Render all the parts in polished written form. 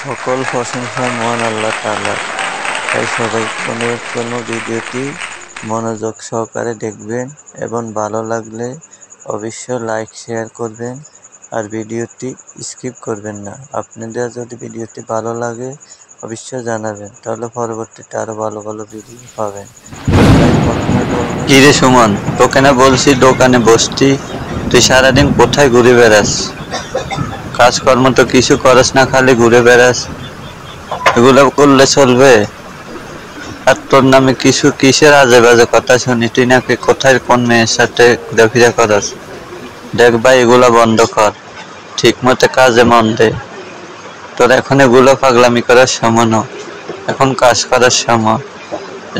সকল প্রশংসা মহান আল্লাহ তাআলার। তাই সবাইকে অনুরোধ করব ভিডিওটি মনোযোগ সহকারে দেখবেন এবং ভালো লাগলে অবশ্যই লাইক শেয়ার করবেন আর ভিডিওটি স্কিপ করবেন না। আপনাদের যদি ভিডিওটি ভালো লাগে অবশ্যই জানাবেন, তাহলে পরবর্তীতে আরো ভালো ভালো ভিডিও পাবেন। কি রে সুমন, তোকে না বলছি দোকানে বসতি, তুই সারাদিন কোথায় ঘুরে বেড়াস? কাজকর্ম তো কিছু করস না, খালি ঘুরে বেড়াস। এগুলো করলে চলবে? আর তোর নামে কিছু কিসের আজে বাজে কথা শুনি, তুই নাকি কোথায় কোন মেয়ের সাথে ঘুরে করস। দেখ ভাই, এগুলো বন্ধ কর, ঠিক মতো কাজে মন দে। তোর এখন এগুলো পাগলামি করার সময় না, এখন কাজ করার সময়।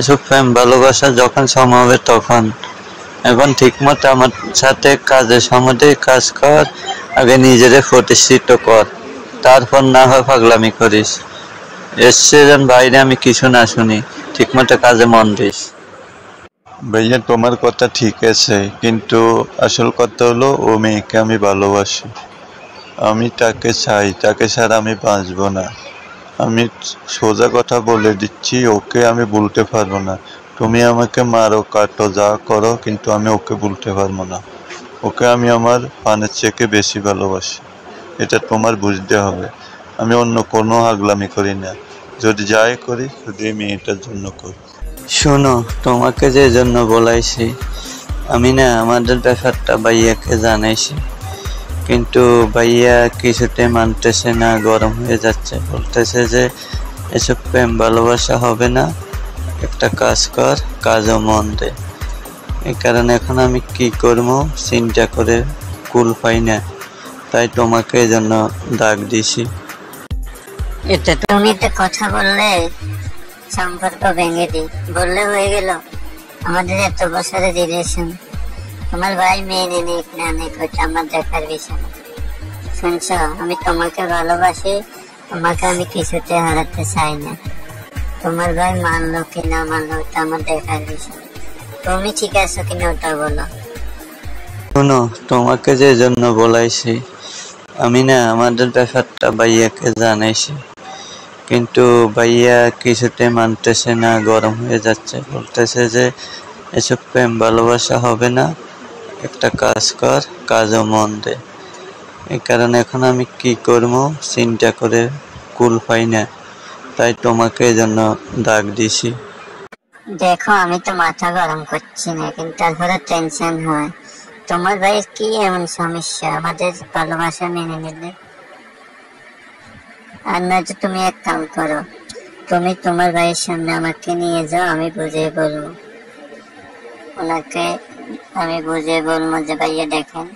এসব প্রেম ভালোবাসা যখন সময় হবে তখন। এখন ঠিক মতো আমার সাথে কাজের সময়তে কাজ কর, আগে নিজেরে প্রতিষ্ঠিত কর, তারপর না হয় পাগলামি করিস। এসছে যেন বাইরে আমি কিছু না শুনি, ঠিক মতো কাজে মন দিস। ভাইয়া, তোমার কথা ঠিক আছে, কিন্তু আসল কথা হলো ও মেয়েকে আমি ভালোবাসি, আমি তাকে চাই, তাকে ছাড়া আমি বাঁচবো না। আমি সোজা কথা বলে দিচ্ছি, ওকে আমি ভুলতে পারবো না। তুমি আমাকে মারো কাটো যা করো, কিন্তু আমি ওকে ভুলতে পারবো না। ওকে আমি আমার প্রাণের থেকে বেশি ভালোবাসি, এটা তোমার বুঝতে হবে। আমি অন্য কোনো আগলামি করি না, যদি যাই করি শুধু এই মেয়েটার জন্য করি। শোনো, তোমাকে যে জন্য বলাইছি, আমি না আমাদের ব্যাপারটা ভাইয়াকে জানাইছি, কিন্তু ভাইয়া কিছুতে মানতেছে না, গরম হয়ে যাচ্ছে, বলতেছে যে এসব প্রেম ভালোবাসা হবে না, একটা কাজ কর, কাজও মন দে। এই কারণে এখন আমি কি করবো চিন্তা করে কুল পাই না, তাই তোমাকে এই জন্য ডাক দিছি। এটা তুমি তো কথা বললে সম্পর্ক ভেঙে দিই, বললে হয়ে গেল। আমাদের এত বছরের রিলেশন, আমার ভাই মেনে নিক না নিক ওটা আমার দেখার বিষয় না। শুনছ, আমি তোমাকে ভালোবাসি, তোমাকে আমি কিছুতে হারাতে চাই না। তোমার ভাই মানলো কি না মানলো ওটা আমার দেখার বিষয়। তুমি ঠিক আছো কিনা ওটা বলো। শোনো, তোমাকে যে জন্য বলাইছি, আমি না আমাদের ব্যাপারটা ভাইয়াকে জানাইছি, কিন্তু ভাইয়া কিছুতে মানতেছে না, গরম হয়ে যাচ্ছে, বলতেছে যে এসব প্রেম ভালোবাসা হবে না, একটা কাজ কর, কাজও মন দে। এই কারণে এখন আমি কি করবো চিন্তা করে কুল পাই না, তাই তোমাকে এই জন্য ডাক দিছি। দেখো, আমি তো মাথা গরম করছি না, কিন্তু তারপরে টেনশন হয়। তোমার ভাইয়ের কি এমন সমস্যা আমাদের ভালোবাসা মেনে নিলে? আর নয়তো তুমি এক কাম করো, তুমি তোমার ভাইয়ের সামনে আমাকে নিয়ে যাও, আমি বুঝিয়ে বলবো ওনাকে। আমি বুঝিয়ে বলবো যে ভাইয়া দেখেন,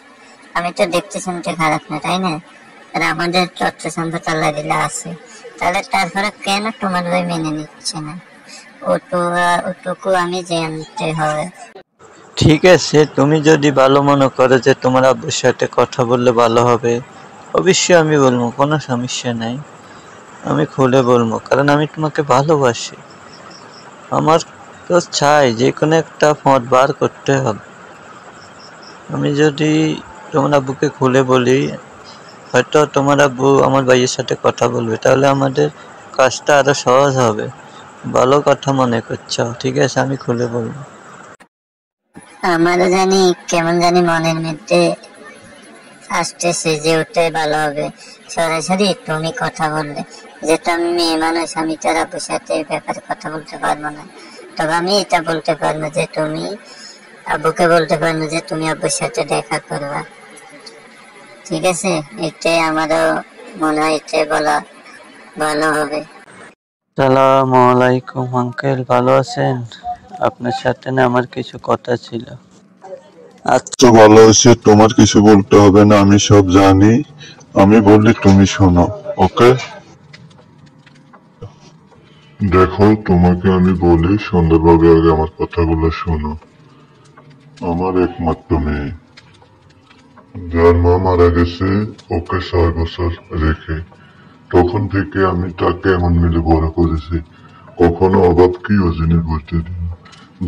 আমি তো দেখতে শুনতে খারাপ না, তাই না? আর আমাদের তথ্য সম্পদ আল্লাহ দিলে আছে, তাহলে তারপরে কেন তোমার ভাই মেনে নিচ্ছে না? ওটুকু আমি জানতে হবে। ঠিক আছে, তুমি যদি ভালো মনে করো যে তোমার আব্বুর সাথে কথা বললে ভালো হবে, অবশ্যই আমি বলবো, কোনো সমস্যা নাই। আমি খুলে বলবো, কারণ আমি তোমাকে ভালোবাসি। আমার তো চাই যে কোনো একটা পথ বার করতে হবে। আমি যদি তোমার আব্বুকে খুলে বলি, হয়তো তোমার আব্বু আমার ভাইয়ের সাথে কথা বলবে, তাহলে আমাদের কাজটা আরো সহজ হবে। ভালো কথা মনে করছো, ঠিক আছে, আমি খুলে বলবো। আমারও জানি কেমন জানি মনের মধ্যে আসতেছে যে ওটাই ভালো হবে। সরাসরি তুমি কথা বললে, যেটা আমি মেয়ে মানুষ, আমি তার আব্বুর সাথে এই ব্যাপারে কথা বলতে পারবো না। তবে আমি এটা বলতে পারবো যে তুমি আব্বুকে বলতে পারবো যে তুমি আব্বুর সাথে দেখা করবা, ঠিক আছে? এটাই আমারও মনে হয়, এটাই বলা ভালো হবে। আসসালামু আলাইকুম আঙ্কেল, ভালো আছেন? আপনার সাথে না আমার কিছু কথা ছিল। আচ্ছা, ভালো আছে, তোমার কিছু বলতে হবে না, আমি সব জানি। আমি বললি তুমি শোনো, ওকে? দেখো, তোমাকে আমি বলি সুন্দরভাবে, আগে আমার কথাগুলো শোনো। আমার একমাত্র মেয়ে, যার মা মারা গেছে ওকে 6 বছর রেখে, তখন থেকে আমি তাকে এমন মিলে বড় করেছি, কখনো অভাব কি ও জিনিস বুঝতে দিই,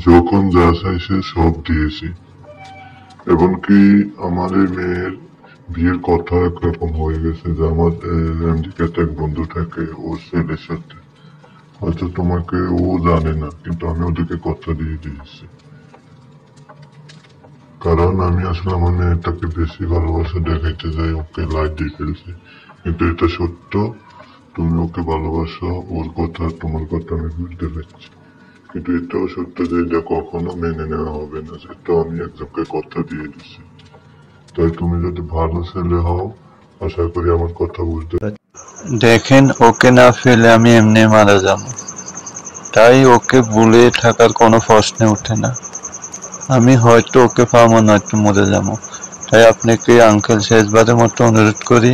যখন যা চাইছে সব দিয়েছি। এমনকি আমার এই মেয়ের বিয়ের কথা একরকম হয়ে গেছে যে আমার আমেরিকাতে এক বন্ধু থাকে ওর ছেলের সাথে। হয়তো তোমাকে ও জানে না, কিন্তু আমি ওদেরকে কথা দিয়ে দিয়েছি। কারণ আমি আসলে আমার মেয়েটাকে বেশি ভালোবাসা দেখাইতে যাই, ওকে লাইট দিয়ে ফেলছি। কিন্তু এটা সত্য, তুমি ওকে ভালোবাসো, ওর কথা তোমার কথা আমি বুঝতে পারছি। কিন্তু এটাও সত্য যে এটা কখনো মেনে নেওয়া হবে না, সেটা আমি একজনকে কথা দিয়ে দিছি। তাই তুমি যদি ভালো ছেলে হও, আশা করি আমার কথা বুঝতে। দেখেন, ওকে না ফেলে আমি এমনি মারা যাব, তাই ওকে ভুলে থাকার কোনো প্রশ্নে ওঠে না। আমি হয়তো ওকে পাবো, নয়তো মরে যাবো। তাই আপনাকে আঙ্কেল শেষবারের মতো অনুরোধ করি,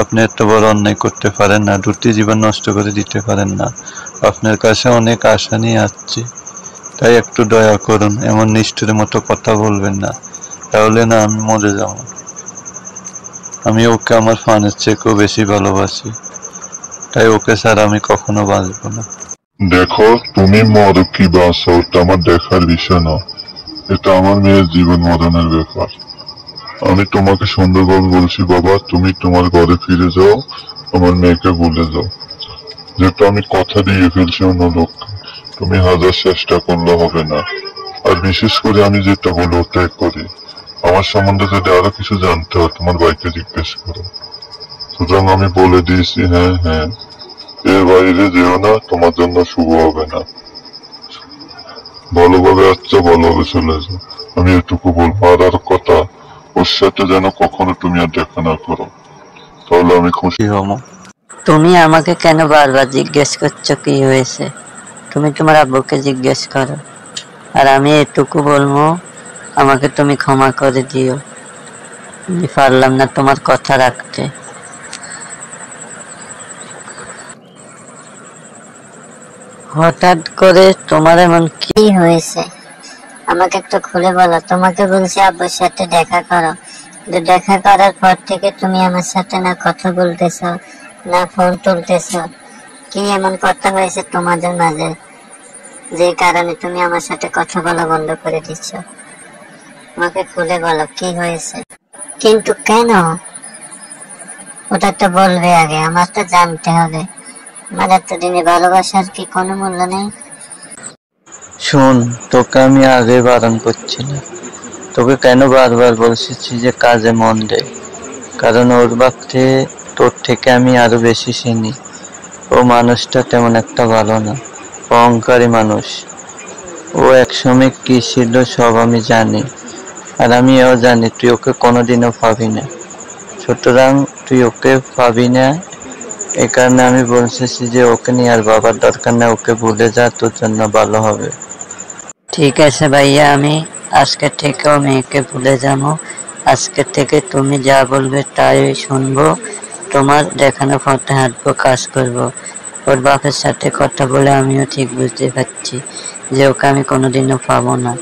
আপনি এত বড় অন্যায় করতে পারেন না, দুটি জীবন নষ্ট করে দিতে পারেন না। আপনার কাছে অনেক আশা নিয়ে আসছি, তাই একটু দয়া করুন, এমন নিষ্ঠুরের মতো কথা বলবেন না, তাহলে না আমি মরে যাব। আমি ওকে আমার প্রাণের চেয়েও বেশি ভালোবাসি, তাই ওকে ছাড়া আমি কখনো বাঁচবো না। দেখো, তুমি মরো কি বাঁচো ওটা আমার দেখার বিষয় না, এটা আমার মেয়ের জীবন মরণের ব্যাপার। আমি তোমাকে সুন্দরভাবে বলছি বাবা, তুমি তোমার ঘরে ফিরে যাও, আমার মেয়েকে ভুলে যাও। যেহেতু আমি কথা দিয়ে ফেলছি অন্য লোককে, তুমি হাজার চেষ্টা করলে হবে না। আর বিশেষ করে আমি যেটা বলি ওটাই করি। আমার সম্বন্ধে যদি আরো কিছু জানতে হয় তোমার ভাইকে জিজ্ঞেস করো। সুতরাং আমি বলে দিয়েছি, হ্যাঁ হ্যাঁ, এর বাইরে যেও না, তোমার জন্য শুভ হবে না। ভালোভাবে আসছো, ভালোভাবে চলে যাও। আমি এটুকু বলবো। আর কথা, ওর সাথে যেন কখনো তুমি আর দেখা না করো, তাহলে আমি খুশি কি হবো? তুমি আমাকে কেন বারবার জিজ্ঞেস করছো কি হয়েছে? তুমি তোমার আব্বুকে জিজ্ঞেস করো। আর আমি এটুকু বলবো, আমাকে তুমি ক্ষমা করে দিও, আমি পারলাম না তোমার কথা রাখতে। হঠাৎ করে তোমার এমন কি হয়েছে? আমাকে একটু খুলে বলো। তোমাকে বলছি আব্বুর সাথে দেখা করো, কিন্তু দেখা করার পর থেকে তুমি আমার সাথে না কথা বলতেছ, না ফোন তুলতেছ। কি এমন কথা হয়েছে তোমাদের মাঝে যে কারণে তুমি আমার সাথে কথা বলা বন্ধ করে দিচ্ছ? আমাকে খুলে বলো কি হয়েছে। কিন্তু কেন, ওটা তো বলবে আগে, আমার তো জানতে হবে। আমার এতদিনে ভালোবাসার কি কোনো মূল্য নেই? শোন, তোকে আমি আগে বারণ করছি না, তোকে কেন বারবার বলছি যে কাজে মন দে, কারণ ওর বাপকে তোর থেকে আমি আরো বেশি চিনি। ও মানুষটা তেমন একটা ভালো না, অহংকারী মানুষ। ও একসময় কি ছিল সব আমি জানি, আর আমি এও জানি তুই ওকে কোনোদিনও পাবি না। সুতরাং তুই ওকে পাবি না, এই কারণে আমি বলছি যে ওকে নিয়ে আর বাবার দরকার না, ওকে ভুলে যা, তোর জন্য ভালো হবে। ঠিক আছে ভাইয়া, আমি আজকে থেকেও মেয়েকে ভুলে যাবো। আজকে থেকে তুমি যা বলবে তাই শুনবো, তোমার দেখানো পথে হাঁটবো, কাজ করব। ওর বাপের সাথে কথা বলে আমিও ঠিক বুঝতে পারছি যে ওকে আমি কোনোদিনও পাবো না,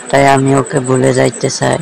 তাই আমি ওকে ভুলে যাইতে চাই।